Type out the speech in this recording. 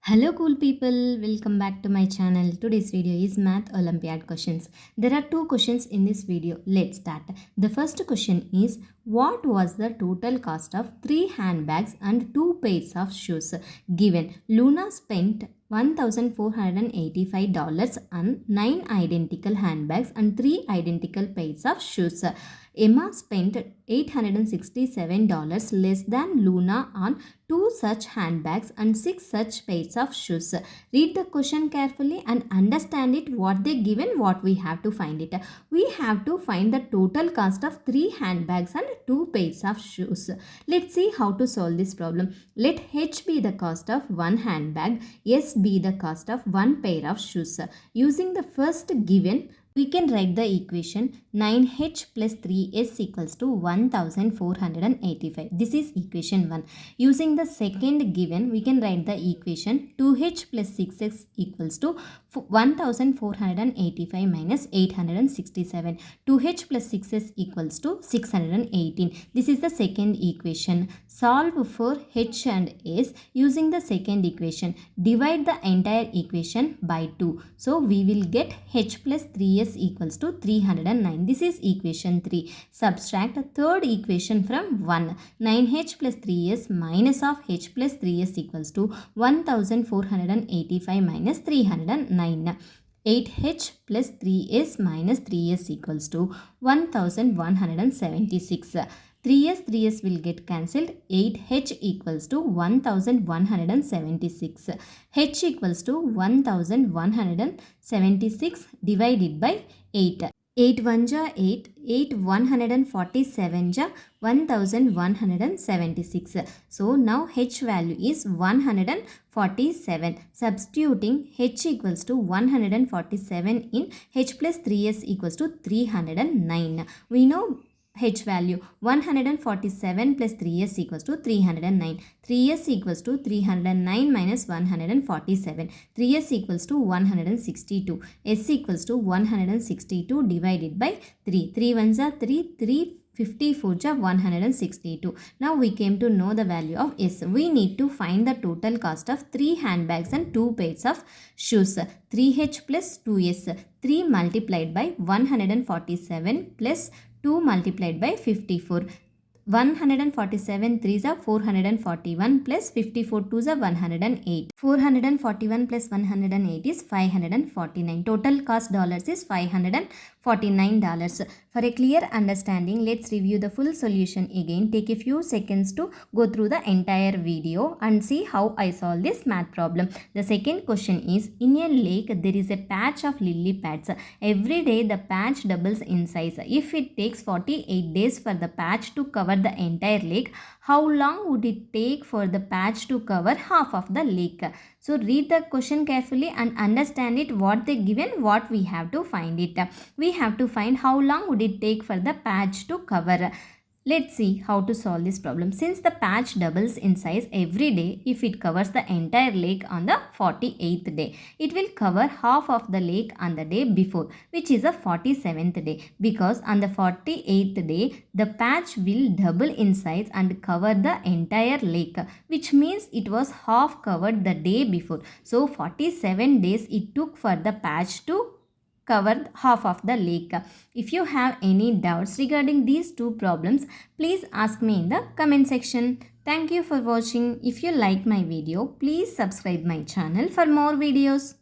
Hello cool people, welcome back to my channel. Today's video is math olympiad questions. There are two questions in this video. Let's start. The first question is, what was the total cost of 3 handbags and 2 pairs of shoes given? Luna spent $1,485 on 9 identical handbags and 3 identical pairs of shoes. Emma spent $867 less than Luna on 2 such handbags and 6 such pairs of shoes. Read the question carefully and understand it, what they given, what we have to find it. We have to find the total cost of 3 handbags and 2 pairs of shoes. Let's see how to solve this problem. Let H be the cost of 1 handbag, S be the cost of 1 pair of shoes. Using the first given, we can write the equation 9h plus 3s equals to 1485. This is equation 1. Using the second given, we can write the equation 2h plus 6x equals to 1485 minus 867. 2h plus 6s equals to 618. This is the second equation. Solve for h and s using the second equation. Divide the entire equation by 2. So we will get h plus 3s equals to 309. This is equation 3. Subtract third equation from 1. 9h plus 3s minus of h plus 3s equals to 1485 minus 309. 8h plus 3s minus 3s equals to 1176. 3s will get cancelled. 8h equals to 1176. h equals to 1176 divided by 8. 8 1 ja 8, 8 147 ja 1176. So now h value is 147. Substituting h equals to 147 in h plus 3s equals to 309. We know h value 147 plus 3s equals to 309. 3s equals to 309 minus 147. 3s equals to 162. S equals to 162 divided by 3. 3 ones are 3. 3 54 ja 162. Now we came to know the value of S. We need to find the total cost of 3 handbags and 2 pairs of shoes. 3h plus 2s. 3 multiplied by 147 plus 2 multiplied by 54. 147 3s are 441 plus 54 2s are 108. 441 plus 108 is 549. Total cost dollars is $549. For a clear understanding, let's review the full solution again. Take a few seconds to go through the entire video and see how I solve this math problem. The second question is, in a lake there is a patch of lily pads. Every day the patch doubles in size. If it takes 48 days for the patch to cover the entire lake, how long would it take for the patch to cover half of the lake? So read the question carefully and understand it, what they given, what we have to find it. We have to find how long would it take for the patch to cover. Let's see how to solve this problem. Since the patch doubles in size every day, if it covers the entire lake on the 48th day, it will cover half of the lake on the day before, which is the 47th day. Because on the 48th day, the patch will double in size and cover the entire lake, which means it was half covered the day before. So 47 days it took for the patch to covered half of the lake. If you have any doubts regarding these two problems, please ask me in the comment section. Thank you for watching. If you like my video, please subscribe my channel for more videos.